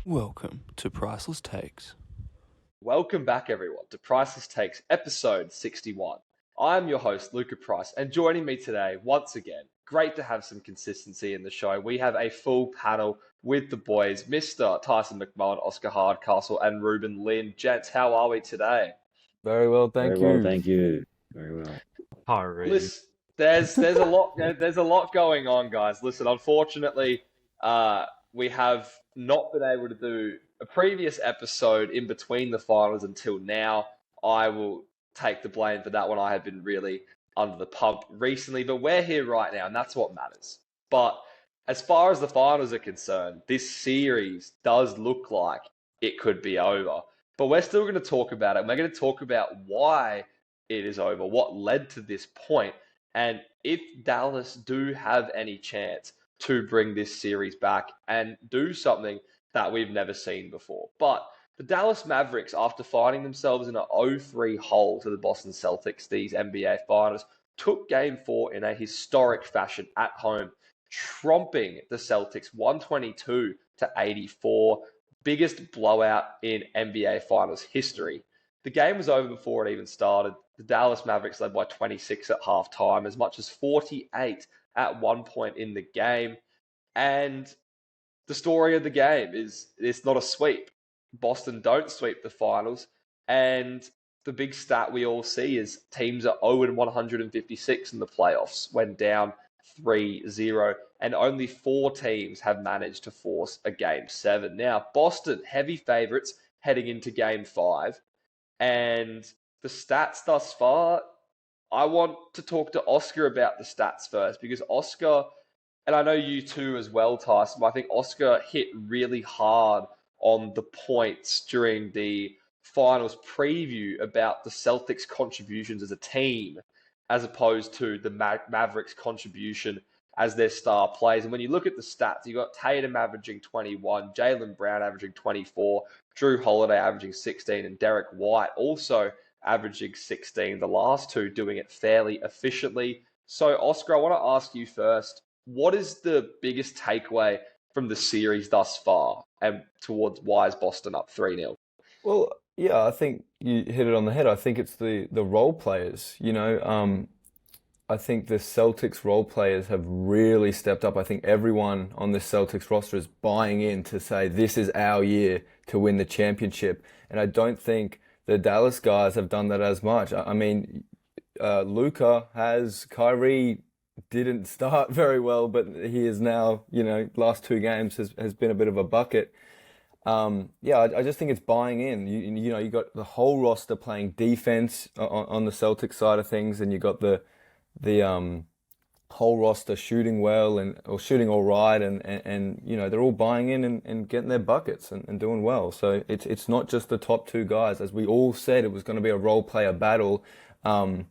Welcome to Priceless Takes. Welcome back, everyone, to Priceless Takes, episode 61. I'm your host, Luka Price, and joining me today, once again, great to have some consistency in the show. We have a full panel with the boys, Mr. Tyson McMullen, Oscar Hardcastle, and Ruben Lynn. Gents, how are we today? Very well, Very thank well, you. thank you. Very well. Listen, there's a lot going on, guys. Listen, unfortunately, we have not been able to do a previous episode in between the finals until now. I will take the blame for that one. I have been really under the pump recently, but we're here right now, and that's what matters. But as far as the finals are concerned, this series does look like it could be over. But we're still going to talk about it. We're going to talk about why it is over, what led to this point, and if Dallas do have any chance to bring this series back and do something that we've never seen before. But the Dallas Mavericks, after finding themselves in an 0-3 hole to the Boston Celtics, these NBA Finals, took Game 4 in a historic fashion at home, tromping the Celtics 122-84, biggest blowout in NBA Finals history. The game was over before it even started. The Dallas Mavericks led by 26 at halftime, as much as 48 at one point in the game. And the story of the game is it's not a sweep. Boston don't sweep the finals. And the big stat we all see is teams are 0-156 in the playoffs when down 3-0. And only 4 teams have managed to force a Game 7. Now, Boston, heavy favourites heading into Game 5. And the stats thus far, I want to talk to Oscar about the stats first, because Oscar, and I know you too as well, Tyson, but I think Oscar hit really hard on the points during the finals preview about the Celtics' contributions as a team, as opposed to the Mavericks' contribution as their star players. And when you look at the stats, you got Tatum averaging 21, Jaylen Brown averaging 24, Drew Holiday averaging 16, and Derek White also averaging 16, the last two doing it fairly efficiently. So, Oscar, I want to ask you first, what is the biggest takeaway from the series thus far, and towards why is Boston up 3-0? Well, yeah, I think you hit it on the head. I think it's the role players. I think the Celtics role players have really stepped up. I think everyone on the Celtics roster is buying in to say this is our year to win the championship. And I don't think the Dallas guys have done that as much. I mean, Luka has, Kyrie didn't start very well, but he is now, last 2 games has been a bit of a bucket. I just think it's buying in. You got the whole roster playing defense on the Celtics side of things, and you got the whole roster shooting well or shooting all right, and they're all buying in and getting their buckets and doing well. So it's not just the top 2 guys, as we all said it was going to be a role player battle, and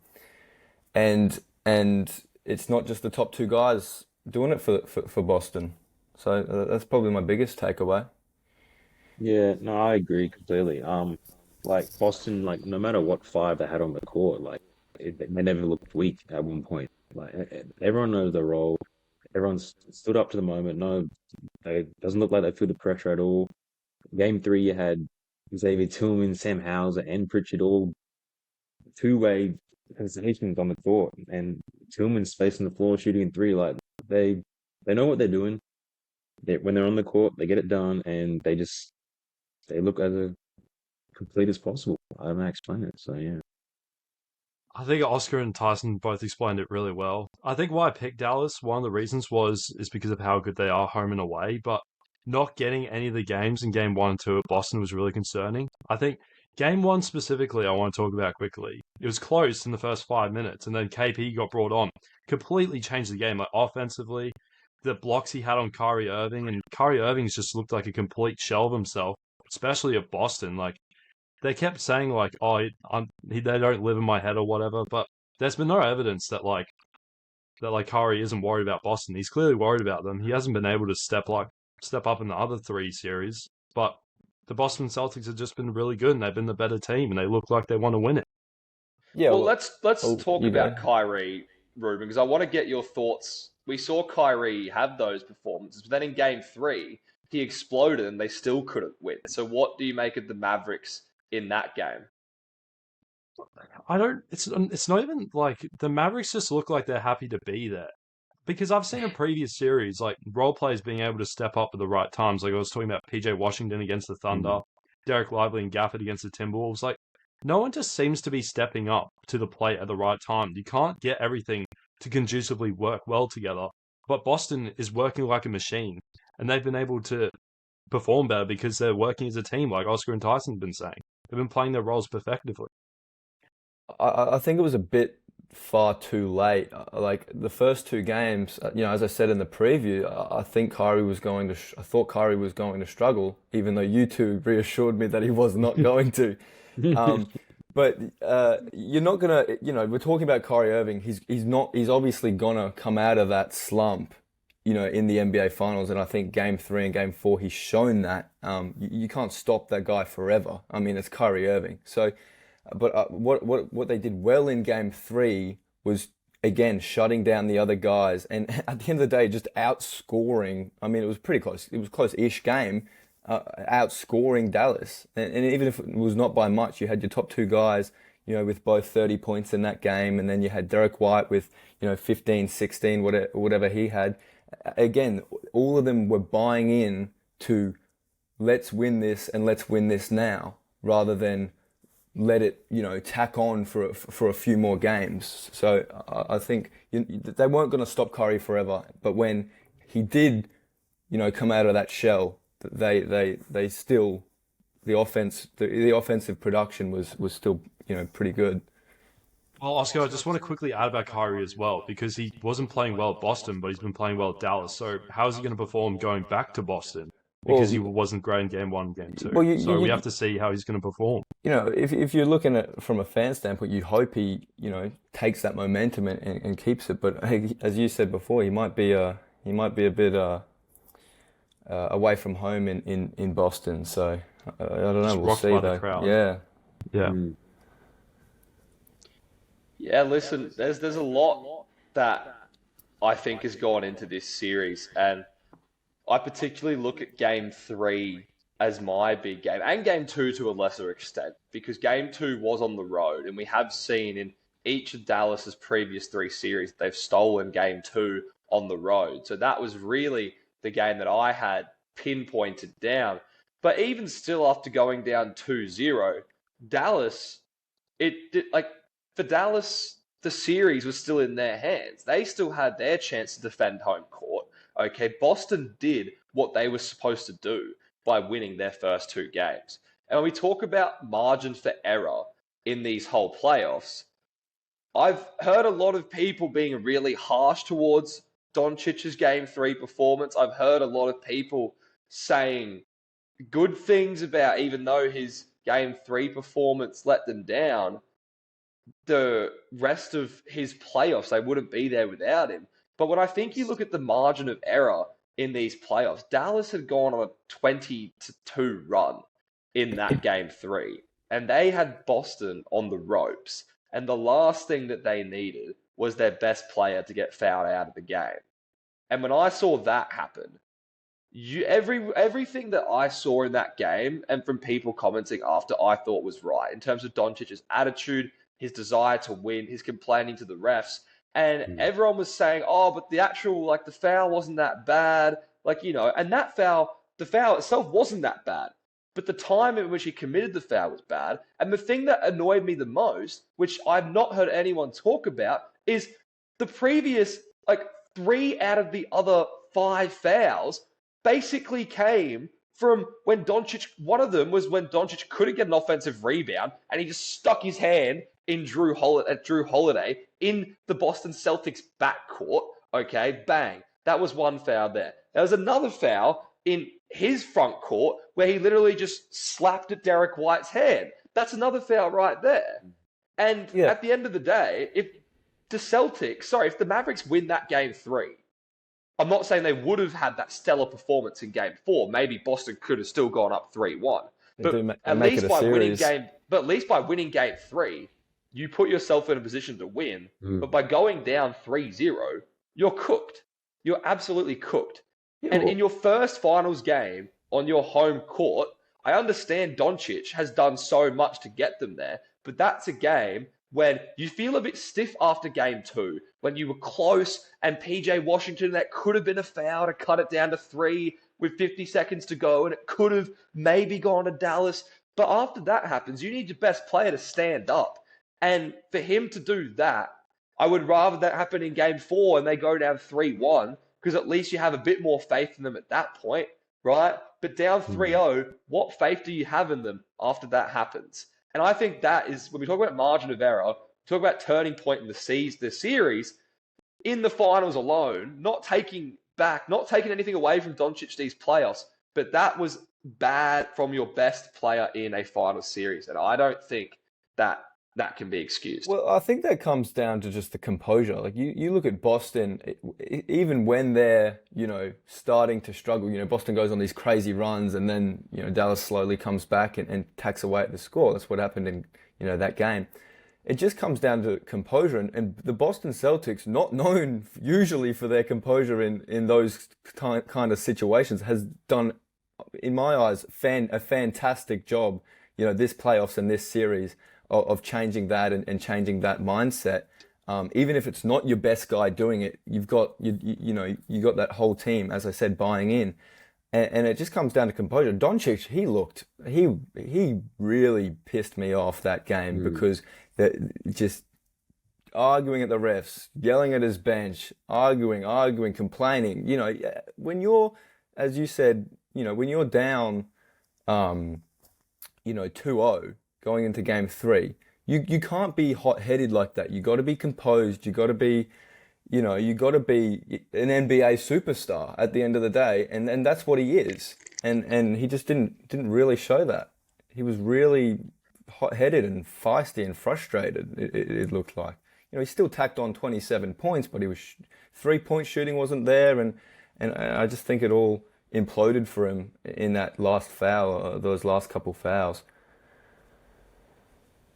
it's not just the top 2 guys doing it for Boston. So that's probably my biggest takeaway. Yeah, no, I agree completely. Like Boston, like no matter what 5 they had on the court, like they never looked weak at one point. Like everyone knows their role. Everyone's stood up to the moment. No, it doesn't look like they feel the pressure at all. Game 3, you had Xavier Tillman, Sam Hauser, and Pritchard all two-way sensations on the court, and Tillman's spacing the floor, shooting in 3. Like they know what they're doing. When they're on the court, they get it done, and they look as complete as possible. I don't know how to explain it. So yeah. I think Oscar and Tyson both explained it really well. I think why I picked Dallas, one of the reasons is because of how good they are home and away, but not getting any of the games in game 1 and 2 at Boston was really concerning. I think game 1 specifically I want to talk about quickly. It was close in the first 5 minutes, and then KP got brought on. Completely changed the game. Like offensively, the blocks he had on Kyrie Irving, and Kyrie Irving's just looked like a complete shell of himself, especially at Boston. Like, they kept saying like, "Oh, they don't live in my head" or whatever, but there's been no evidence that Kyrie isn't worried about Boston. He's clearly worried about them. He hasn't been able to step up in the other 3 series, but the Boston Celtics have just been really good, and they've been the better team, and they look like they want to win it. Yeah. Well, let's talk about Kyrie, Ruben, because I want to get your thoughts. We saw Kyrie have those performances, but then in Game 3, he exploded and they still couldn't win. So what do you make of the Mavericks in that game? It's not even like the Mavericks just look like they're happy to be there. Because I've seen in previous series, like role players being able to step up at the right times. Like I was talking about PJ Washington against the Thunder, Derek Lively and Gafford against the Timberwolves. Like no one just seems to be stepping up to the plate at the right time. You can't get everything to conducively work well together. But Boston is working like a machine, and they've been able to perform better because they're working as a team, like Oscar and Tyson have been saying. They've been playing their roles perfectively. I think it was a bit far too late. Like the first two games, as I said in the preview, I think Kyrie was going to. I thought Kyrie was going to struggle, even though you two reassured me that he was not going to. But you're not gonna. We're talking about Kyrie Irving. He's not. He's obviously gonna come out of that slump. In the NBA Finals, and I think Game 3 and Game 4, he's shown that you can't stop that guy forever. I mean, it's Kyrie Irving. So. But what they did well in Game 3 was, again, shutting down the other guys. And at the end of the day, just outscoring. I mean, it was pretty close. It was a close-ish game, outscoring Dallas. And even if it was not by much, you had your top two guys, with both 30 points in that game. And then you had Derek White with, 15, 16, whatever he had. Again, all of them were buying in to let's win this and let's win this now, rather than let it, tack on for a few more games. So I think they weren't going to stop Curry forever. But when he did, come out of that shell, they still, the offensive production was still, pretty good. Well, Oscar, I just want to quickly add about Kyrie as well, because he wasn't playing well at Boston, but he's been playing well at Dallas. So how is he going to perform going back to Boston? Because he wasn't great in Game 1 and Game 2. Well, so we have to see how he's going to perform. If you're looking at it from a fan standpoint, you hope he, takes that momentum and keeps it. But as you said before, he might be a bit away from home in Boston. So I don't know. We'll see though. Crowd. Yeah. Yeah, listen, there's a lot that I think has gone into this series, and I particularly look at Game 3 as my big game, and Game 2 to a lesser extent, because Game 2 was on the road, and we have seen in each of Dallas's previous 3 series, they've stolen Game 2 on the road. So that was really the game that I had pinpointed down. But even still, after going down 2-0, Dallas, for Dallas, the series was still in their hands. They still had their chance to defend home court. Okay, Boston did what they were supposed to do by winning their first 2 games. And when we talk about margin for error in these whole playoffs, I've heard a lot of people being really harsh towards Doncic's Game 3 performance. I've heard a lot of people saying good things about, even though his Game 3 performance let them down, the rest of his playoffs, they wouldn't be there without him. But when I think you look at the margin of error in these playoffs, Dallas had gone on a 20-2 run in that Game 3. And they had Boston on the ropes. And the last thing that they needed was their best player to get fouled out of the game. And when I saw that happen, everything that I saw in that game, and from people commenting after, I thought was right. In terms of Doncic's attitude, his desire to win, his complaining to the refs. And everyone was saying, oh, but the actual, the foul wasn't that bad. And that foul, the foul itself wasn't that bad. But the time in which he committed the foul was bad. And the thing that annoyed me the most, which I've not heard anyone talk about, is the previous, 3 out of the other 5 fouls basically came from when one of them was when Doncic couldn't get an offensive rebound and he just stuck his hand in Drew Holiday in the Boston Celtics backcourt. Okay, bang. That was one foul there. There was another foul in his front court where he literally just slapped at Derek White's hand. That's another foul right there. And at the end of the day, if the Mavericks win that Game 3, I'm not saying they would have had that stellar performance in Game 4. Maybe Boston could have still gone up 3-1. But at least by winning Game 3, you put yourself in a position to win. But by going down 3-0, you're cooked. You're absolutely cooked. Yeah, And well, in your first finals game on your home court, I understand Doncic has done so much to get them there, but that's a game when you feel a bit stiff after game two, when you were close and PJ Washington, that could have been a foul to cut it down to 3 with 50 seconds to go, and it could have maybe gone to Dallas. But after that happens, you need your best player to stand up. And for him to do that, I would rather that happen in game four and they go down 3-1, because at least you have a bit more faith in them at that point, right? But down Mm. 3-0, what faith do you have in them after that happens? And I think that is, when we talk about margin of error, talk about turning point in the series, in the finals alone, not taking anything away from Doncic these playoffs, but that was bad from your best player in a final series. And I don't think that that can be excused. well, I think that comes down to just the composure. Like you look at Boston, even when they're, starting to struggle, Boston goes on these crazy runs and then, Dallas slowly comes back and tacks away at the score. That's what happened in, that game. It just comes down to composure, and the Boston Celtics, not known usually for their composure in those kind of situations, has done, in my eyes, a fantastic job, this playoffs and this series of changing that and changing that mindset. Even if it's not your best guy doing it, you've got you got that whole team, as I said, buying in, and it just comes down to composure. Doncic, he really pissed me off that game because just arguing at the refs, yelling at his bench, arguing, complaining. When you're, as you said, when you're down, 2-0 going into game three, you can't be hot-headed like that. You got to be composed. You got to be, you got to be an NBA superstar at the end of the day, and that's what he is. And he just didn't really show that. He was really hot-headed and feisty and frustrated. It looked like. He still tacked on 27 points, but he was 3-point shooting wasn't there, and I just think it all imploded for him in that last foul, those last couple fouls.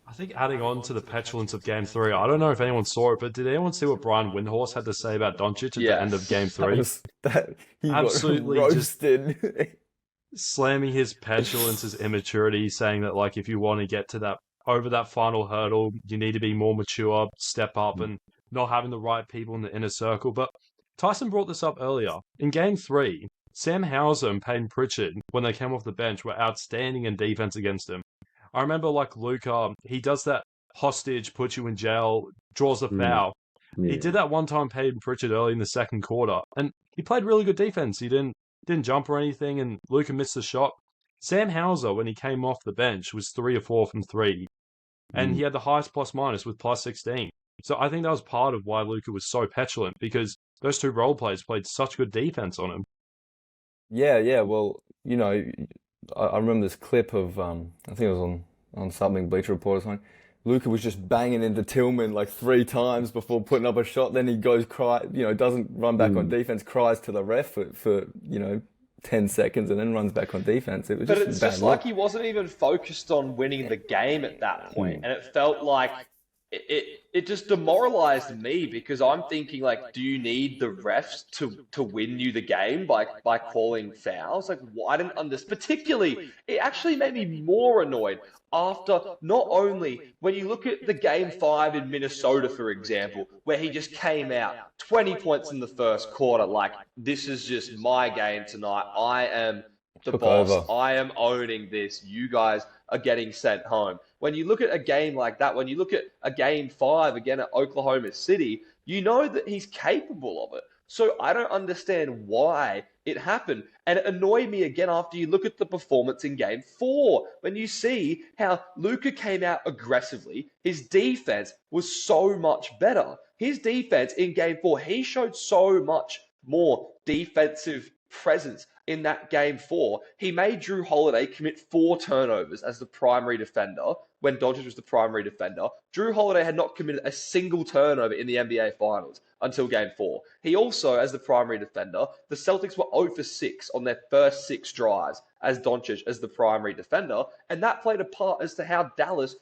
I think adding on to the petulance of Game 3, I don't know if anyone saw it, but did anyone see what Brian Windhorst had to say about Doncic at the end of Game 3? He Absolutely got roasted. Slamming his petulance, his immaturity, saying that if you want to get to that over that final hurdle, you need to be more mature, step up, and not having the right people in the inner circle. But Tyson brought this up earlier. In Game 3, Sam Hauser and Peyton Pritchard, when they came off the bench, were outstanding in defense against him. I remember Luka, he does that hostage, puts you in jail, draws the foul. Yeah. He did that one time, Peyton Pritchard, early in the second quarter, and he played really good defense. He didn't jump or anything, and Luka missed the shot. Sam Hauser, when he came off the bench, was 3 of 4 from 3, and he had the highest plus-minus with plus 16. So I think that was part of why Luka was so petulant, because those two role players played such good defense on him. Yeah. Well, I remember this clip of I think it was on something, Bleacher Report or something. Luka was just banging into Tillman 3 times before putting up a shot. Then he goes doesn't run back on defense, cries to the ref for 10 seconds, and then runs back on defense. It was But just it's a bad just look. he wasn't even focused on winning the game at that point, and it felt like it just demoralized me, because I'm thinking do you need the refs to win you the game by calling fouls? Why didn't understand? Particularly, it actually made me more annoyed after, not only when you look at the game 5 in Minnesota, for example, where he just came out 20 points in the first quarter, this is just my game tonight. I am the boss. Over. I am owning this. You guys are getting sent home. When you look at a game like that, when you look at a game 5 again at Oklahoma City, you know that he's capable of it. So I don't understand why it happened. And it annoyed me again after you look at the performance in game 4. When you see how Luka came out aggressively, his defense was so much better. His defense in game 4, he showed so much more defensive presence in that game 4. He made Drew Holiday commit 4 turnovers as the primary defender when Doncic was the primary defender. Drew Holiday had not committed a single turnover in the NBA Finals until game 4. He also, as the primary defender, the Celtics were 0 for 6 on their first 6 drives as Doncic as the primary defender, and that played a part as to how Dallas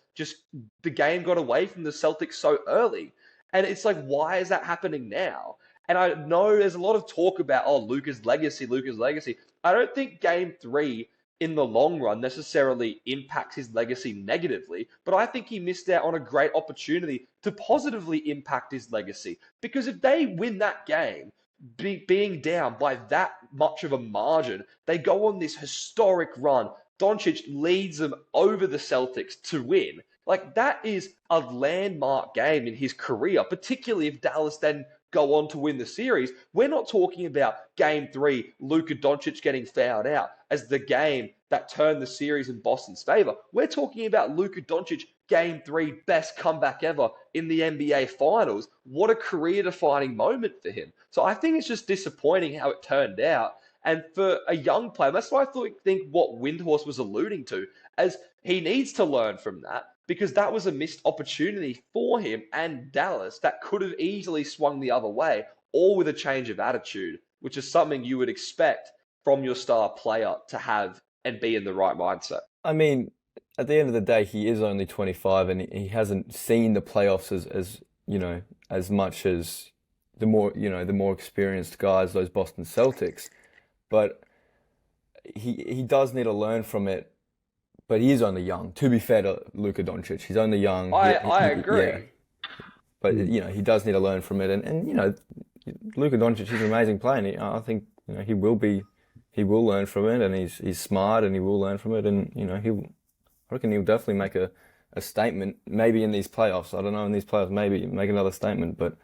the game got away from the Celtics so early. And it's why is that happening now? And I know there's a lot of talk about, Luka's legacy, Luka's legacy. I don't think game 3 in the long run necessarily impacts his legacy negatively, but I think he missed out on a great opportunity to positively impact his legacy. Because if they win that game, being down by that much of a margin, they go on this historic run. Doncic leads them over the Celtics to win. Like, that is a landmark game in his career, particularly if Dallas then go on to win the series. We're not talking about game 3, Luka Doncic getting fouled out as the game that turned the series in Boston's favor. We're talking about Luka Doncic, game 3, best comeback ever in the NBA Finals. What a career-defining moment for him. So I think it's just disappointing how it turned out. And for a young player, that's why I think what Windhorse was alluding to, as he needs to learn from that, because that was a missed opportunity for him and Dallas that could have easily swung the other way, all with a change of attitude, which is something you would expect from your star player to have and be in the right mindset. I mean, at the end of the day, he is only 25 and he hasn't seen the playoffs as as much as the more experienced guys, those Boston Celtics. But he does need to learn from it. But he is only young. To be fair to Luka Doncic, he's only young. I agree. Yeah. But he does need to learn from it. And Luka Doncic is an amazing player. And I think he will learn from it. And he's smart, and he will learn from it. And I reckon he'll definitely make a statement. Maybe in these playoffs. I don't know, in these playoffs, maybe make another statement. But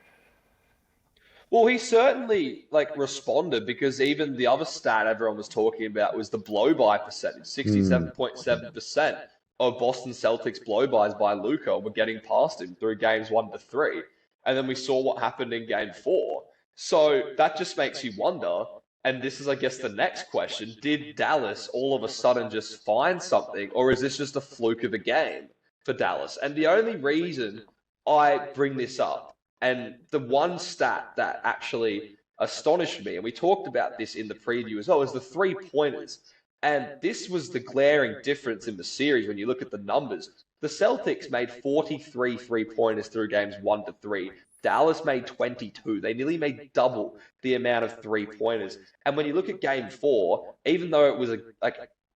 well, he certainly responded, because even the other stat everyone was talking about was the blow-by percentage. 67.7% of Boston Celtics blow-bys by Luka were getting past him through games 1 to 3. And then we saw what happened in game 4. So that just makes you wonder, and this is, I guess, the next question, did Dallas all of a sudden just find something, or is this just a fluke of a game for Dallas? And the only reason I bring this up, and the one stat that actually astonished me, and we talked about this in the preview as well, is the 3-pointers. And this was the glaring difference in the series when you look at the numbers. The Celtics made 43 3-pointers through games 1 to 3. Dallas made 22. They nearly made double the amount of 3-pointers. And when you look at game 4, even though it was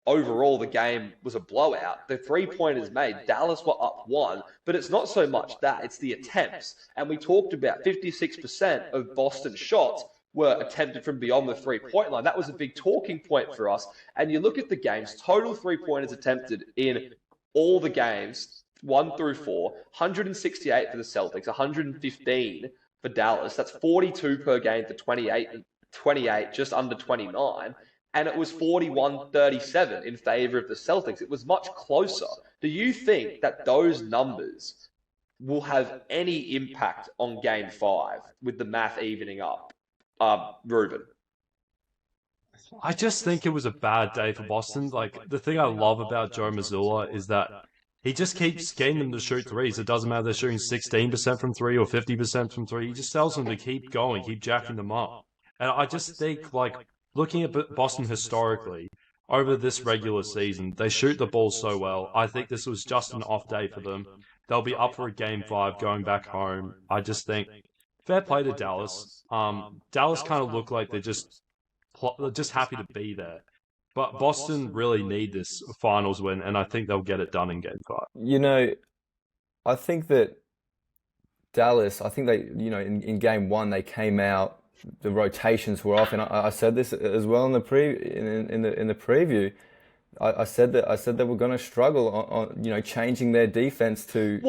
overall the game was a blowout, the 3-pointers made, Dallas were up 1, but it's not so much that, it's the attempts. And we talked about 56% of Boston shots were attempted from beyond the 3-point line. That was a big talking point for us. And you look at the games, total 3-pointers attempted in all the games, 1 through 4, 168 for the Celtics, 115 for Dallas. That's 42 per game for 28, just under 29. And it was 41-37 in favor of the Celtics. It was much closer. Do you think that those numbers will have any impact on Game 5 with the math evening up? Ruben? I just think it was a bad day for Boston. The thing I love about Joe Mazzulla is that he just keeps getting them to shoot threes. It doesn't matter if they're shooting 16% from 3 or 50% from 3. He just tells them to keep going, keep jacking them up. And I just think, looking at Boston historically, over this regular season, they shoot the ball so well. I think this was just an off day for them. They'll be up for a Game 5 going back home. I just think, fair play to Dallas. Dallas kind of look like they're just happy to be there. But Boston really need this finals win, and I think they'll get it done in Game 5. I think that Dallas, they, in Game 1, they came out, the rotations were off, and I said this as well in the preview. I said that we're going to struggle on changing their defense to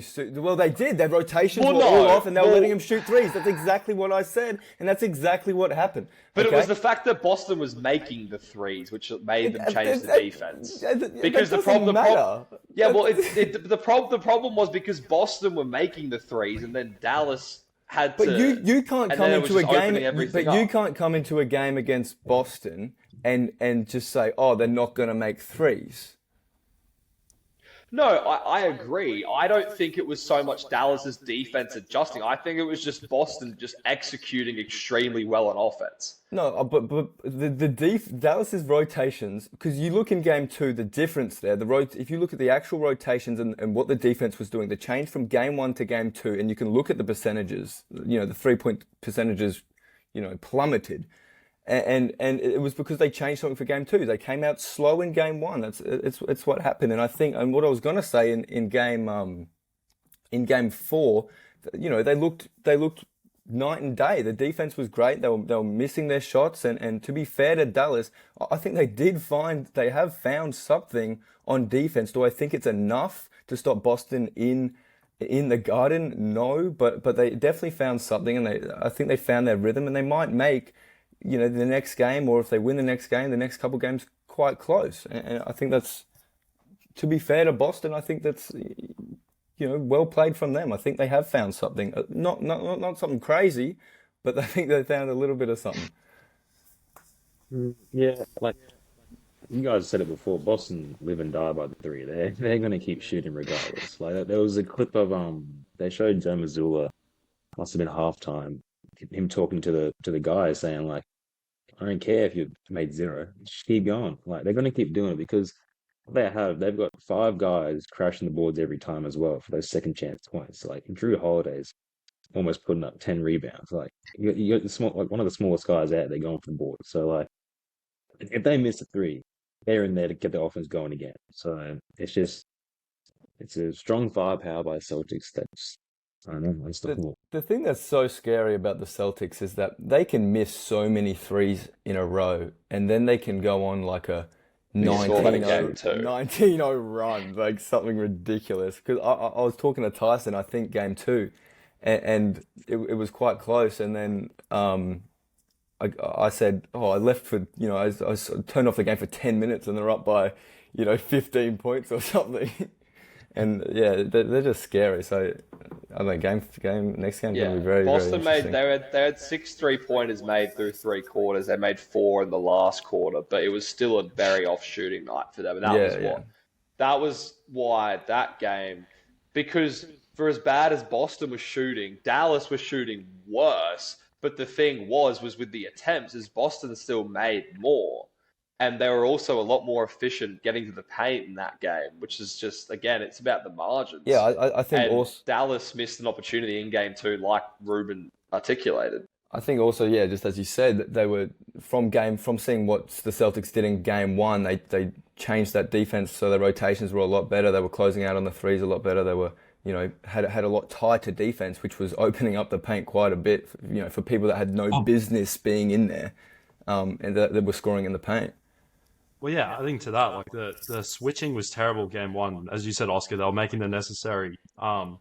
suit. Well, they did. Their rotations were all off, and they were letting them shoot threes. That's exactly what I said, and that's exactly what happened. But it was the fact that Boston was making the threes which made them change the defense. Because the problem was because Boston were making the threes, and then Dallas had to. But you can't come into a game. But you can't come into a game against Boston and just say, they're not going to make threes. No, I agree. I don't think it was so much Dallas's defense adjusting. I think it was just Boston just executing extremely well on offense. No, but Dallas's rotations, because you look in game two, the difference there, if you look at the actual rotations and what the defense was doing, the change from game one to game two, and you can look at the percentages, the 3-point percentages, plummeted. And it was because they changed something for game two. They came out slow in game one. It's what happened. And I think, and what I was gonna say in game four, they looked night and day. The defense was great. They were missing their shots. And to be fair to Dallas, I think they have found something on defense. Do I think it's enough to stop Boston in the Garden? No, but they definitely found something, and I think they found their rhythm, and they might make the next game, or if they win the next game, the next couple games quite close. And I think that's, to be fair to Boston, I think that's well played from them. I think they have found something, not something crazy, but I think they found a little bit of something. Yeah, like you guys said it before, Boston live and die by the three. They're gonna keep shooting regardless. Like there was a clip of they showed Joe Mazzulla, must have been halftime, him talking to the guys saying like, I don't care if you made zero, just keep going. Like they're gonna keep doing it because they've got 5 guys crashing the boards every time as well for those second chance points. Like Drew Holiday's almost putting up 10 rebounds. Like you got the small, like one of the smallest guys out, they're going for the board. So like if they miss a three, they're in there to get the offense going again. So it's a strong firepower by the Celtics. I don't know, that's the thought. The thing that's so scary about the Celtics is that they can miss so many threes in a row, and then they can go on like a 19-0 run, like something ridiculous. Because I was talking to Tyson, I think game two, and it was quite close. And then I said, I left for, I turned off the game for 10 minutes and they're up by, 15 points or something. And yeah, they're just scary. So I don't know, next game going to be very, Boston very interesting. they had 6 3-pointers made through 3 quarters. They made 4 in the last quarter, but it was still a very off shooting night for them. And that was why that game, because for as bad as Boston was shooting, Dallas was shooting worse. But the thing was with the attempts, is Boston still made more. And they were also a lot more efficient getting to the paint in that game, which is just, again, it's about the margins. Yeah, I think and also Dallas missed an opportunity in game two, like Ruben articulated. I think also, yeah, just as you said, they were from seeing what the Celtics did in game one, they changed that defense so their rotations were a lot better. They were closing out on the threes a lot better. They were, had a lot tighter defense, which was opening up the paint quite a bit, for people that had no business being in there, and that were scoring in the paint. Well, yeah, I think to that, like the switching was terrible game one. As you said, Oscar, they were making the necessary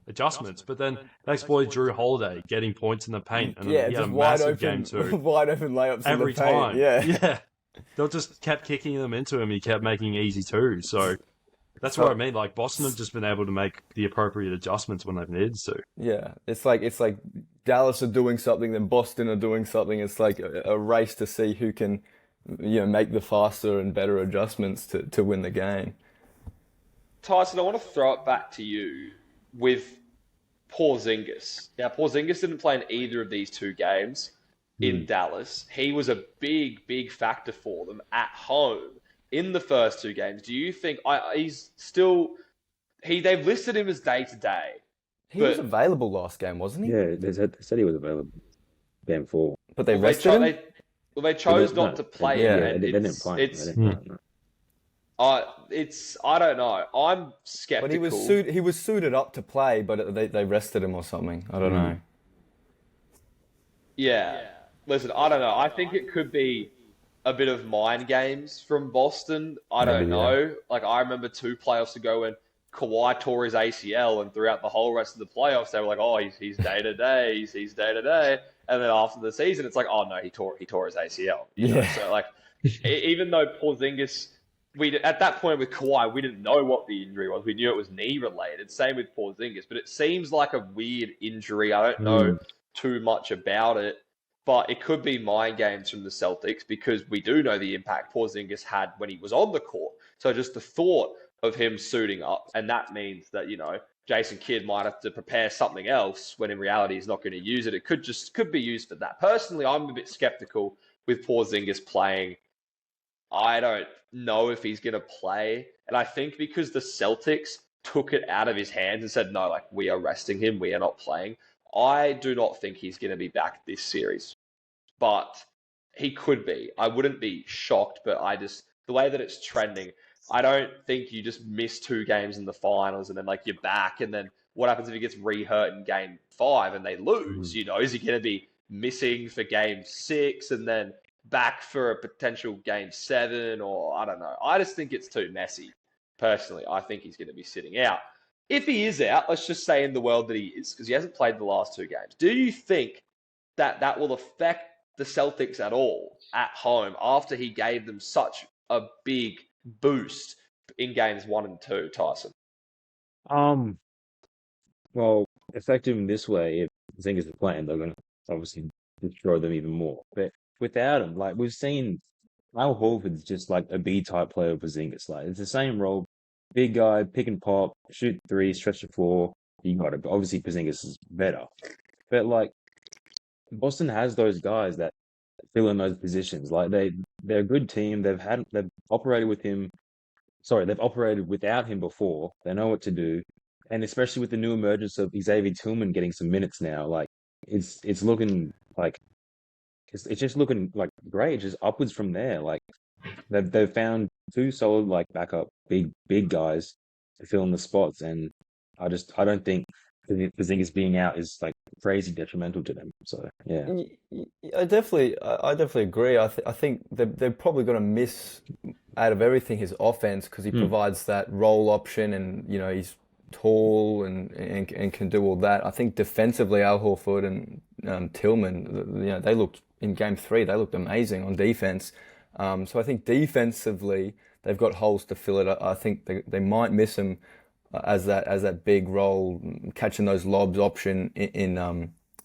adjustments, but then they exploited Drew Holiday getting points in the paint, and he had a massive game two. Wide open layups every in the paint. time. Yeah. They just kept kicking them into him. He kept making easy twos. So that's what I mean. Like Boston have just been able to make the appropriate adjustments when they've needed to. Yeah, it's like Dallas are doing something, then Boston are doing something. It's like a race to see who can, make the faster and better adjustments to win the game. Tyson, I want to throw it back to you with Porzingis. Now, Porzingis didn't play in either of these 2 games in Dallas. He was a big, big factor for them at home in the first 2 games. Do you think he's still... They've listed him as day-to-day. He was available last game, wasn't he? Yeah, they said he was available game 4. But they rested him? They chose not to play him. Yeah, they didn't play him. I don't know. I'm skeptical. But he was suited up to play, but they rested him or something. I don't know. Yeah. Listen, I don't know. I think it could be a bit of mind games from Boston. I don't know. Yeah. Like, I remember 2 playoffs ago when Kawhi tore his ACL, and throughout the whole rest of the playoffs, they were like, oh, he's day-to-day, he's day-to-day. And then after the season, it's like, oh, no, he tore his ACL. You know? So, like, even though Porzingis... at that point with Kawhi, we didn't know what the injury was. We knew it was knee-related. Same with Porzingis. But it seems like a weird injury. I don't know too much about it. But it could be mind games from the Celtics because we do know the impact Porzingis had when he was on the court. So just the thought of him suiting up, and that means that Jason Kidd might have to prepare something else when in reality he's not going to use it. It could be used for that. Personally, I'm a bit skeptical with Porzingis playing. I don't know if he's going to play, and I think because the Celtics took it out of his hands and said, no, like, we are resting him, we are not playing. I do not think he's going to be back this series, but he could be. I wouldn't be shocked, but the way that it's trending, I don't think you just miss 2 games in the finals and then like you're back, and then what happens if he gets re-hurt in game 5 and they lose? Is he going to be missing for game 6 and then back for a potential game 7, or I don't know. I just think it's too messy. Personally, I think he's going to be sitting out. If he is out, let's just say in the world that he is, because he hasn't played the last 2 games. Do you think that will affect the Celtics at all at home after he gave them such a big boost in games 1 and 2, Tyson? Well, affect him this way, if Zingers is playing, they're going to obviously destroy them even more. But without him, like we've seen, Al Horford's just like a B-type player for Zingers. Like it's the same role, big guy, pick and pop, shoot 3, stretch the floor. You got it. Obviously, Porzingis is better, but like Boston has those guys that fill in those positions. Like they're a good team. They've operated with him. Sorry, they've operated without him before. They know what to do, and especially with the new emergence of Xavier Tillman getting some minutes now, like it's looking like it's just looking like great. It's just upwards from there. Like they've found 2 solid like backup big guys to fill in the spots, and I don't think Porzingis being out is like crazy detrimental to them. So yeah, I definitely agree. I think they're probably going to miss out of everything his offense, because he provides that roll option, and he's tall and can do all that. I think defensively, Al Horford and Tillman, they looked in game 3. They looked amazing on defense. So I think defensively they've got holes to fill it. I think they might miss him as that big role, catching those lobs option in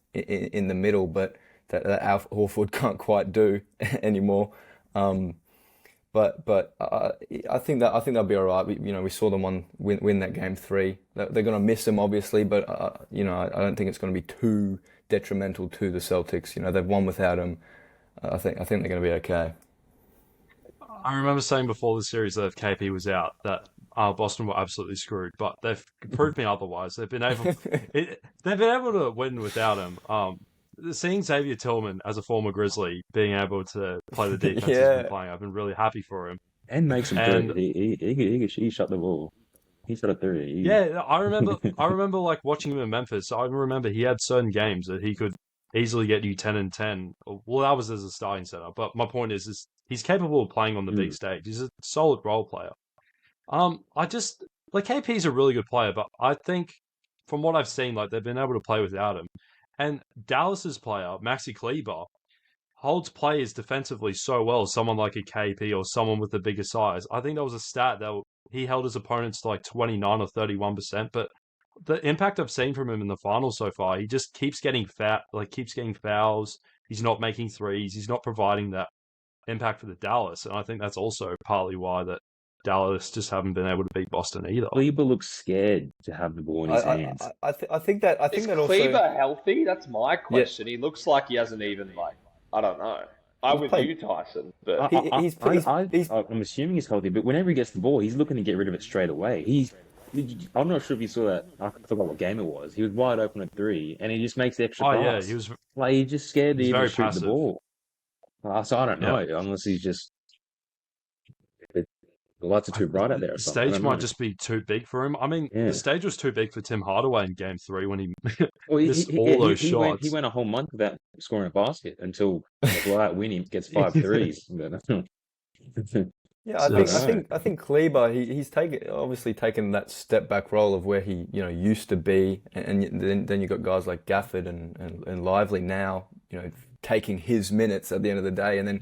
the middle, but that Al Horford can't quite do anymore. But I think they'll be all right. We saw them win that game 3. They're going to miss him obviously, but I don't think it's going to be too detrimental to the Celtics. They've won without him. I think they're going to be okay. I remember saying before the series that if KP was out, that Boston were absolutely screwed. But they've proved me otherwise. They've been able to win without him. Seeing Xavier Tillman as a former Grizzly being able to play the defense he's been playing, I've been really happy for him. And makes some three. He shot the ball. He shot a 3. Yeah, I remember like watching him in Memphis. I remember he had certain games that he could easily get you 10 and 10. Well, that was as a starting center. But my point is he's capable of playing on the big stage. He's a solid role player. I just like KP's a really good player, but I think from what I've seen, like they've been able to play without him. And Dallas's player, Maxi Kleber, holds players defensively so well. Someone like a KP or someone with a bigger size. I think that was a stat that he held his opponents to like 29 or 31%. But the impact I've seen from him in the finals so far, he just keeps getting fouls. He's not making threes. He's not providing that impact for the Dallas. And I think that's also partly why that Dallas just haven't been able to beat Boston either. Kleber looks scared to have the ball in his hands. I think that Is also. Kleber healthy? That's my question. Yeah. He looks like he hasn't even I don't know. I'm with you, Tyson, but I'm assuming he's healthy. But whenever he gets the ball, he's looking to get rid of it straight away. I'm not sure if you saw that. I forgot what game it was. He was wide open at 3, and he just makes the extra pass. Yeah, he was he's just scared to even shoot passive. the ball. So I don't know, unless he's just. The lights are too bright out there. The stage might just be too big for him. I mean, the stage was too big for Tim Hardaway in Game 3 when he missed all those shots. He went a whole month without scoring a basket until the blowout win. He gets 5 threes. Yeah, I think Kleber he's obviously taken that step back role of where he used to be, and then you got guys like Gafford and Lively now taking his minutes at the end of the day, and then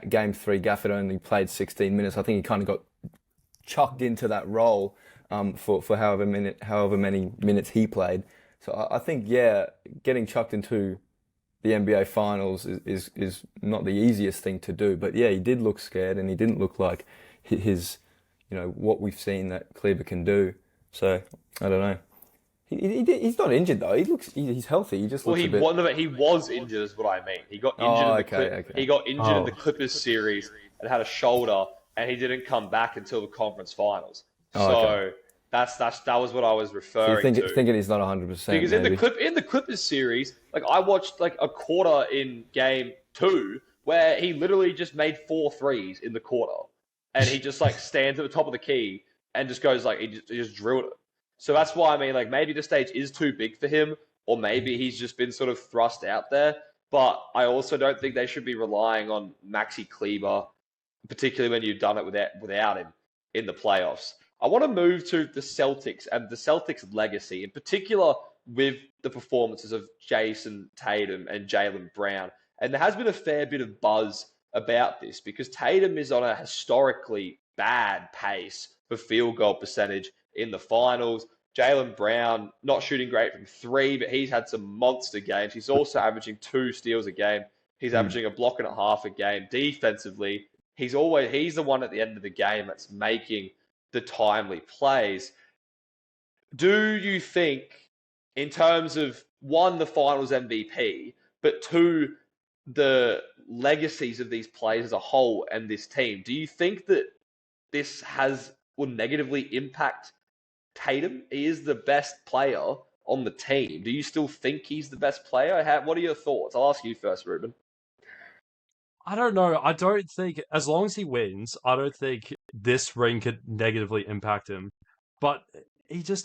Game 3 Gafford only played 16 minutes. I think he kind of got chucked into that role for however many minutes he played. So I think getting chucked into the NBA Finals is not the easiest thing to do. But he did look scared, and he didn't look like his what we've seen that Kleber can do. So I don't know. He's not injured though. He's healthy. He just Well, looks a bit. he was injured, is what I mean. He got injured Oh, in the okay. he got injured in the Oh. Clippers series and had a shoulder, and he didn't come back until the conference finals. Oh, So okay. that was what I was So you referring to. thinking he's not 100%, Because maybe. in the Clippers series, like I watched like a quarter in game 2 where he literally just made 4 threes in the quarter, and he just like stands at the top of the key and just goes like he just drilled it. So that's why I mean like maybe the stage is too big for him, or maybe he's just been sort of thrust out there. But I also don't think they should be relying on Maxi Kleber, particularly when you've done it without him in the playoffs. I want to move to the Celtics and the Celtics' legacy, in particular with the performances of Jason Tatum and Jaylen Brown. And there has been a fair bit of buzz about this because Tatum is on a historically bad pace for field goal percentage in the finals. Jaylen Brown not shooting great from 3, but he's had some monster games. He's also averaging 2 steals a game. He's averaging a block and a half a game. Defensively, he's the one at the end of the game that's making the timely plays. Do you think, in terms of one, the finals MVP, but two, the legacies of these players as a whole and this team, do you think that this will negatively impact Tatum? He is the best player on the team. Do you still think he's the best player? What are your thoughts? I'll ask you first, Ruben. I don't know. I don't think, as long as he wins, I don't think this ring could negatively impact him. But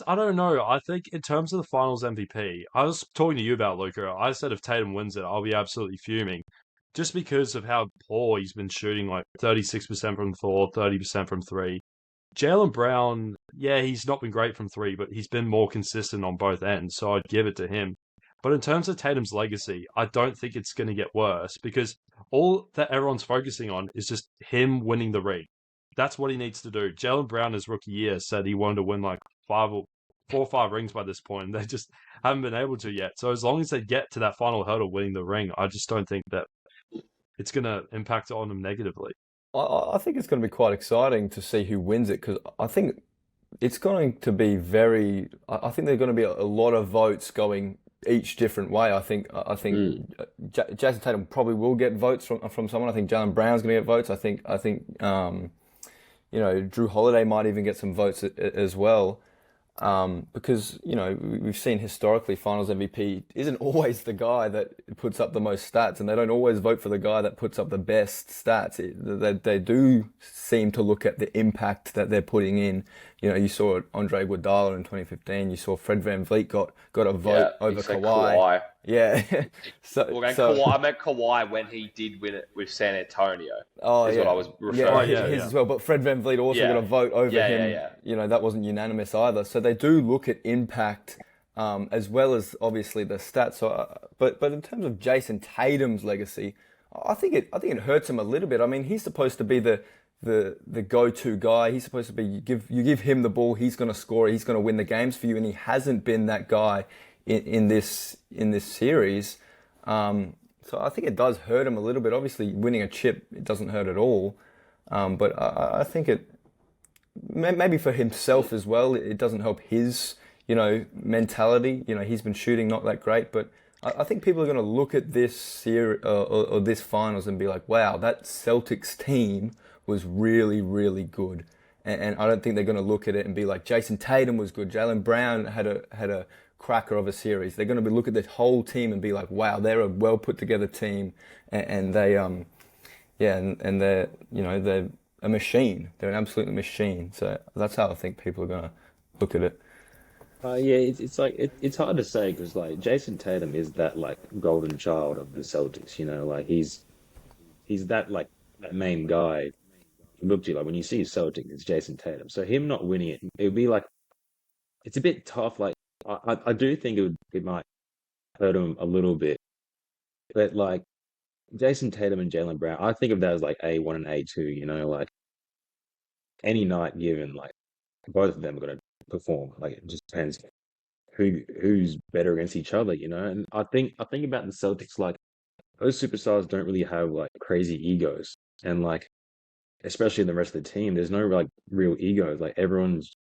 I don't know. I think in terms of the finals MVP, I was talking to you about Luka. I said if Tatum wins it, I'll be absolutely fuming. Just because of how poor he's been shooting, like 36% from 4, 30% from 3. Jaylen Brown, yeah, he's not been great from 3, but he's been more consistent on both ends, so I'd give it to him. But in terms of Tatum's legacy, I don't think it's going to get worse because all that everyone's focusing on is just him winning the ring. That's what he needs to do. Jaylen Brown, his rookie year, said he wanted to win like 4 or 5 rings by this point, and they just haven't been able to yet. So as long as they get to that final hurdle winning the ring, I just don't think that it's going to impact on them negatively. I think it's going to be quite exciting to see who wins it because I think it's going to be I think there are going to be a lot of votes going each different way. I think Jason Tatum probably will get votes from someone. I think Jaylen Brown's going to get votes. I think Drew Holiday might even get some votes as well. Because we've seen historically finals MVP isn't always the guy that puts up the most stats, and they don't always vote for the guy that puts up the best stats. They do seem to look at the impact that they're putting in. You saw Andre Iguodala in 2015. You saw Fred VanVleet got a vote over Kawhi. Yeah. I meant Kawhi when he did win it with San Antonio. What I was referring to. His as well. But Fred VanVleet also got a vote over him. That wasn't unanimous either. So they do look at impact as well as obviously the stats. So, but in terms of Jason Tatum's legacy, I think it hurts him a little bit. I mean, he's supposed to be the go-to guy. He's supposed to be you give him the ball, he's going to score, he's going to win the games for you, and he hasn't been that guy in this series. So I think it does hurt him a little bit. Obviously, winning a chip, it doesn't hurt at all. But I think it maybe for himself as well, it doesn't help his mentality. He's been shooting not that great, but I think people are going to look at this series or this finals and be like, wow, that Celtics team was really, really good. And I don't think they're going to look at it and be like, Jason Tatum was good, Jaylen Brown had a cracker of a series. They're going to look at the whole team and be like, wow, they're a well put together team, and they and they're they're a machine. They're an absolute machine. So that's how I think people are going to look at it. It's hard to say because like Jason Tatum is that like golden child of the Celtics. Like he's that like that main guy. Look to like when you see Celtics, it's Jason Tatum. So him not winning it would be like it's a bit tough. Like I do think it might hurt him a little bit, but like Jason Tatum and Jaylen Brown, I think of that as like A1 and A2. Like any night given, like both of them are gonna perform. Like it just depends who's better against each other. And I think about the Celtics, like those superstars don't really have like crazy egos, and like especially in the rest of the team, there's no like real ego. Like everyone's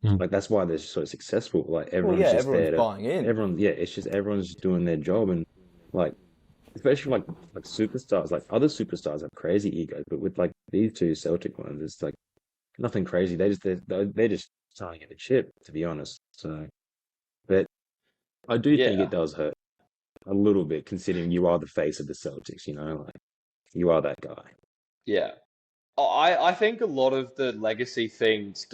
Mm. like that's why they're so successful. Like Well, everyone's yeah, just everyone's there to buying in. everyone. Yeah, it's just everyone's just doing their job and like especially like superstars. Like other superstars have crazy egos, but with like these two Celtic ones, it's like nothing crazy. They're just trying to get the chip, to be honest. So, but I do think it Yeah, does hurt a little bit, considering you are the face of the Celtics. You know, like you are that guy. yeah. I think a lot of the legacy things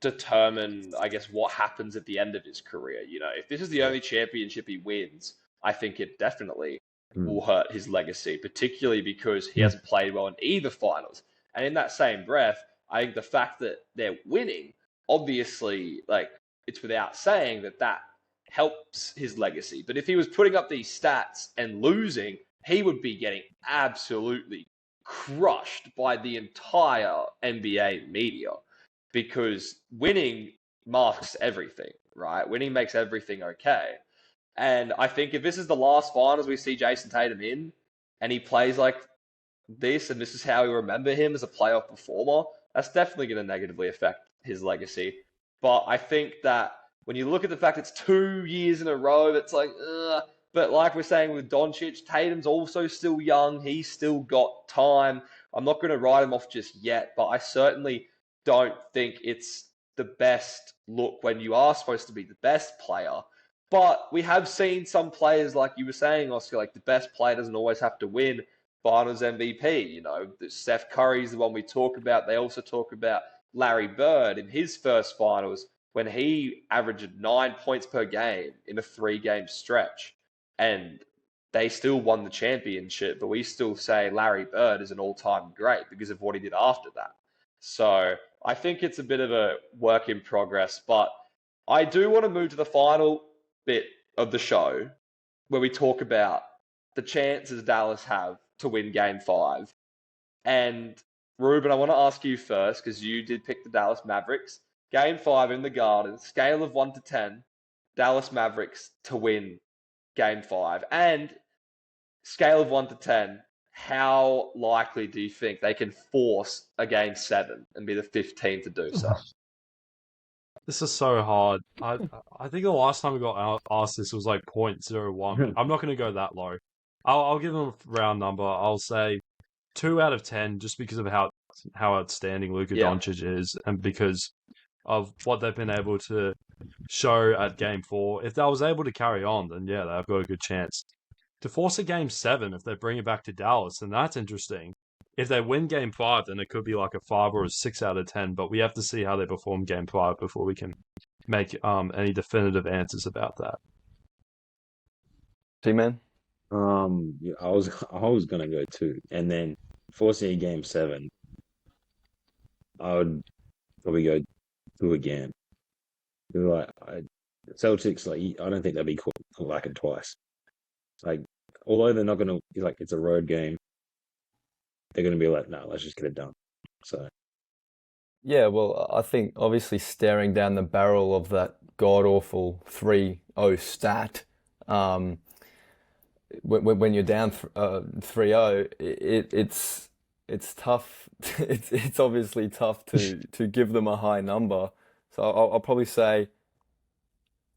determine, I guess, what happens at the end of his career. You know, if this is the only championship he wins, I think it definitely Mm. will hurt his legacy, particularly because he Mm. hasn't played well in either finals. And in that same breath, I think the fact that they're winning, obviously, like, it's without saying that that helps his legacy. But if he was putting up these stats and losing, he would be getting absolutely crushed by the entire NBA media because winning masks everything, right? Winning makes everything okay. And I think if this is the last finals we see Jason Tatum in and he plays like this and this is how we remember him as a playoff performer, that's definitely going to negatively affect his legacy. But I think that when you look at the fact it's 2 years in a row, it's like, ugh. But like we're saying with Doncic, Tatum's also still young. He's still got time. I'm not going to write him off just yet, but I certainly don't think it's the best look when you are supposed to be the best player. But we have seen some players, like you were saying, Oscar, like the best player doesn't always have to win Finals MVP. You know, Steph Curry's the one we talk about. They also talk about Larry Bird in his first finals when he averaged 9 points per game in a 3 game stretch. And they still won the championship, but we still say Larry Bird is an all time great because of what he did after that. So I think it's a bit of a work in progress, but I do want to move to the final bit of the show where we talk about the chances Dallas have to win game 5. And Ruben, I want to ask you first because you did pick the Dallas Mavericks. Game 5 in the Garden, scale of 1 to 10, Dallas Mavericks to win game 5. And scale of 1 to 10, how likely do you think they can force a game 7 and be the 15 to do so? This is so hard. I think the last time we got asked this was like 0.01. I'm not going to go that low. I'll give them a round number. I'll say 2 out of 10, just because of how outstanding Luka Yeah. Doncic is, and because of what they've been able to show at Game 4. If they was able to carry on, then yeah, they've got a good chance to force a Game 7. If they bring it back to Dallas, then that's interesting. If they win Game 5, then it could be like a 5 or a 6 out of 10. But we have to see how they perform Game 5 before we can make any definitive answers about that. T-Man? Yeah, I was gonna go 2, and then forcing a game 7, I would probably go 2 again. Like Celtics, like I don't think they'll be caught lacking twice. Like although they're not gonna like it's a road game, they're gonna be like, no, let's just get it done. So Yeah, well, I think obviously staring down the barrel of that god-awful 3-0 stat, when you're down 3-0, it's tough. It's obviously tough to give them a high number. So I'll probably say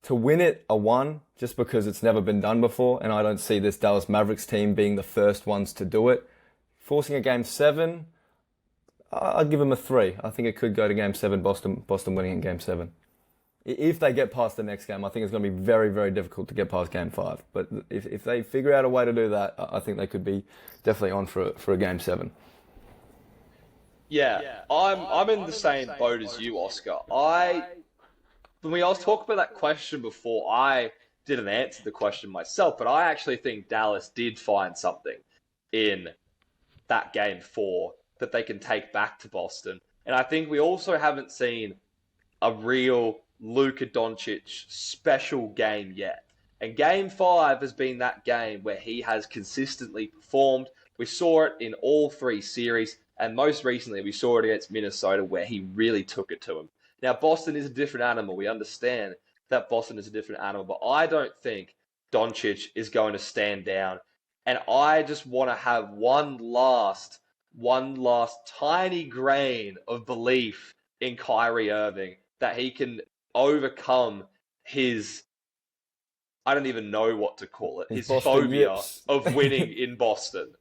to win it a 1, just because it's never been done before, and I don't see this Dallas Mavericks team being the first ones to do it. Forcing a game 7, I'd give them a 3. I think it could go to game 7, Boston winning in game 7. If they get past the next game, I think it's going to be very, very difficult to get past game 5. But if they figure out a way to do that, I think they could be definitely on for a game 7. Yeah, I'm in the same boat as you, Oscar. When I was talking about that question before, I didn't answer the question myself, but I actually think Dallas did find something in that game 4 that they can take back to Boston. And I think we also haven't seen a real Luka Doncic special game yet. And game 5 has been that game where he has consistently performed. We saw it in all 3 series, and most recently we saw it against Minnesota where he really took it to him. Now, Boston is a different animal. We understand that Boston is a different animal, but I don't think Doncic is going to stand down. And I just want to have one last one last tiny grain of belief in Kyrie Irving that he can overcome his, I don't even know what to call it, his Boston phobia yips. of winning in Boston.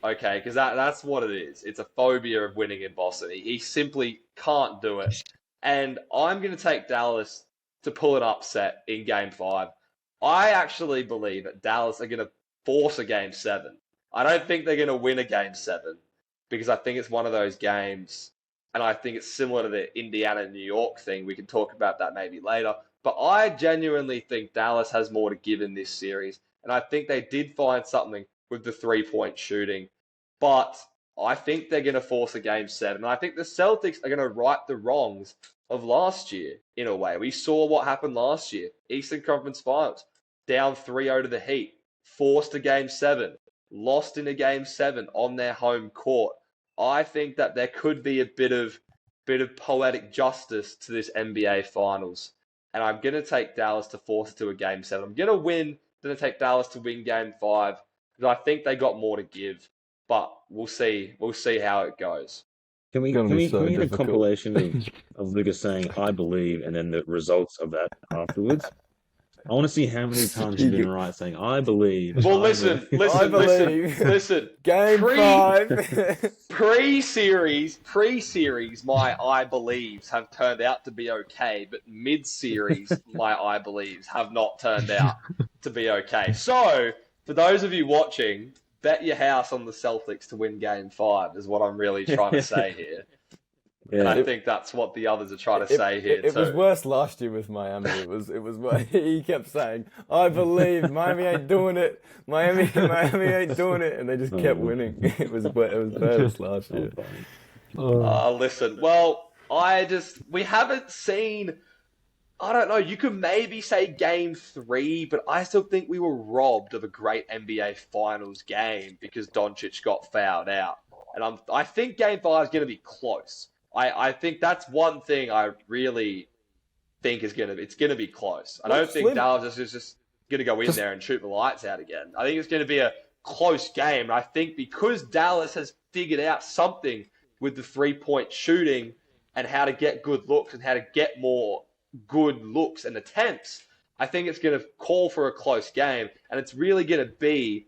Okay, because that's what it is. It's a phobia of winning in Boston. He simply can't do it. And I'm going to take Dallas to pull an upset in Game 5. I actually believe that Dallas are going to force a Game 7. I don't think they're going to win a Game 7 because I think it's one of those games, and I think it's similar to the Indiana-New York thing. We can talk about that maybe later. But I genuinely think Dallas has more to give in this series, and I think they did find something with the three-point shooting. But I think they're going to force a Game 7. And I think the Celtics are going to right the wrongs of last year, in a way. We saw what happened last year. Eastern Conference Finals, down 3-0 to the Heat, forced a Game 7, lost in a Game 7 on their home court. I think that there could be a bit of poetic justice to this NBA Finals. And I'm going to take Dallas to force it to a Game 7. I'm going to take Dallas to win Game 5 because I think they got more to give. But we'll see. We'll see how it goes. Can we Gonna be can so we get a difficult. compilation of Luka saying "I believe" and then the results of that afterwards? I want to see how many times you've been right saying "I believe." Well, I listen, believe." I believe. listen. Game 5. Pre-series, my I believes have turned out to be okay, but mid-series, my I believes have not turned out to be okay. So, for those of you watching, bet your house on the Celtics to win Game 5 is what I'm really trying to say here. And I think that's what the others are trying to say here It too. was worse last year with Miami. It was he kept saying, "I believe Miami ain't doing it. Miami ain't doing it," and they just kept winning. It was better last year. Listen, well, we haven't seen, I don't know, you could maybe say Game 3, but I still think we were robbed of a great NBA Finals game because Doncic got fouled out. And I think Game 5 is going to be close. I think that's one thing I really think it's going to be close. I don't think Dallas is just going to go in there and shoot the lights out again. I think it's going to be a close game. And I think because Dallas has figured out something with the three-point shooting and how to get good looks and how to get more good looks and attempts, I think it's going to call for a close game. And it's really going to be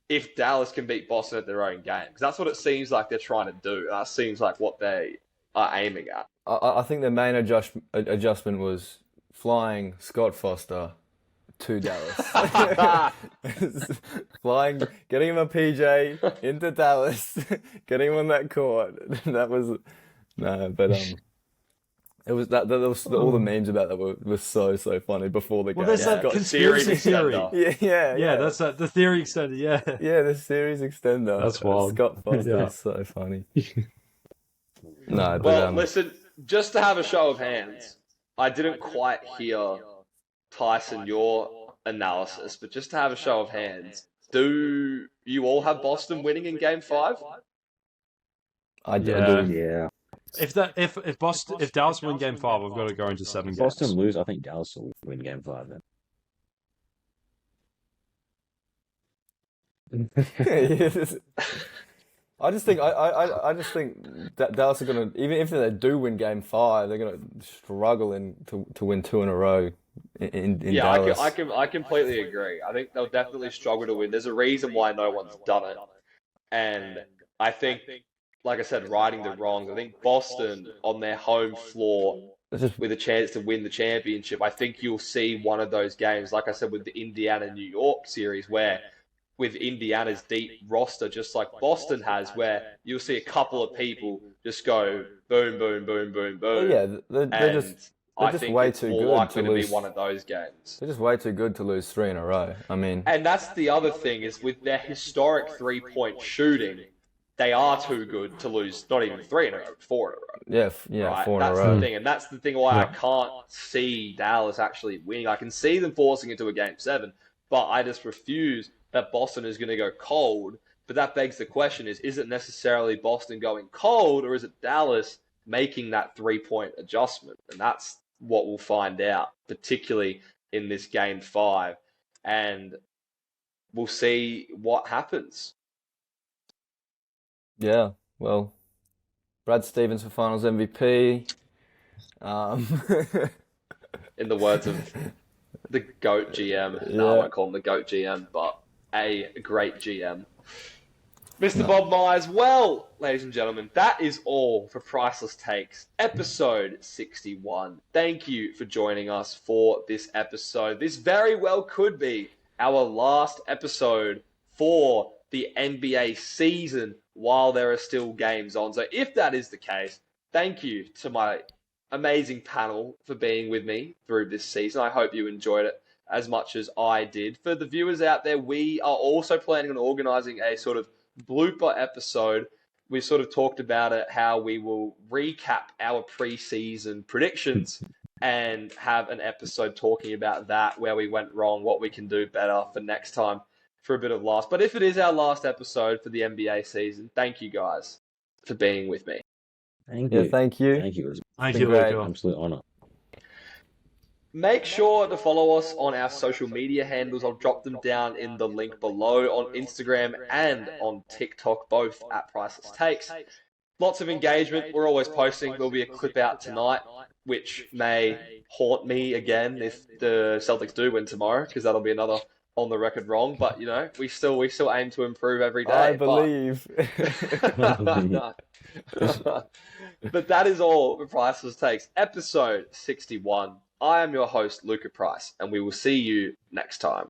if Dallas can beat Boston at their own game. Because that's what it seems like they're trying to do. That seems like what they are aiming at. I think the main adjustment was flying Scott Foster to Dallas. Getting him a PJ into Dallas, getting him on that court. That was but it was all the memes about that were so funny before the game. Well, there's that conspiracy theory. extender. That's the theory extender. Yeah, the series extender. That's wild. Scott Foster is so funny. No, but Well, listen, just to have a show of hands, I didn't quite hear, Tyson, your analysis, but just to have a show of hands, do you all have Boston winning in Game 5? I do. Yeah. If Dallas win Game 5, we've got to go into 7 If games. Boston lose, I think Dallas will win Game 5 then. I just think that Dallas are gonna, even if they do win Game 5, they're gonna struggle to win 2 in a row in Dallas. I completely agree. I think they'll definitely struggle to win. There's a reason why no one's done it, and I think, like I said, righting the wrongs. I think Boston on their home floor with a chance to win the championship. I think you'll see one of those games, like I said, with the Indiana-New York series, where with Indiana's deep roster, just like Boston has, where you'll see a couple of people just go boom, boom, boom, boom, boom. Well, yeah, they're just way too good likely to to lose. be one of those games. They're just way too good to lose 3 in a row. I mean, And that's the other thing, is with their historic three-point shooting, they are too good to lose not even 3 in a row, 4 in a row. yeah, Right? 4 in a That's row. the thing, and that's the thing why I can't see Dallas actually winning. I can see them forcing it to a Game 7, but I just refuse that Boston is going to go cold. But that begs the question, is it necessarily Boston going cold, or is it Dallas making that three-point adjustment? And that's what we'll find out, particularly in this Game 5. And we'll see what happens. Yeah, well, Brad Stevens for Finals MVP. In the words of the GOAT GM. No, I Yeah. won't call him the GOAT GM, but a great GM. Mr. No. Bob Myers. Well, ladies and gentlemen, that is all for Priceless Takes, episode 61. Thank you for joining us for this episode. This very well could be our last episode for the NBA season while there are still games on. So if that is the case, thank you to my amazing panel for being with me through this season. I hope you enjoyed it as much as I did. For the viewers out there, we are also planning on organizing a sort of blooper episode. We sort of talked about it, how we will recap our preseason predictions and have an episode talking about that, where we went wrong, what we can do better for next time for a bit of laughs. But if it is our last episode for the NBA season, thank you guys for being with me. Thank Yeah, you. thank you. Thank you. It was Thank Been you, great. Luka. an absolute honor. Make sure to follow us on our social media handles. I'll drop them down in the link below on Instagram and on TikTok, both at Priceless Takes. Lots of engagement. We're always posting. There'll be a clip out tonight, which may haunt me again if the Celtics do win tomorrow, because that'll be another on the record wrong. But you know, we still aim to improve every day. I believe. But that is all for Priceless Takes, episode 61. I am your host, Luka Price, and we will see you next time.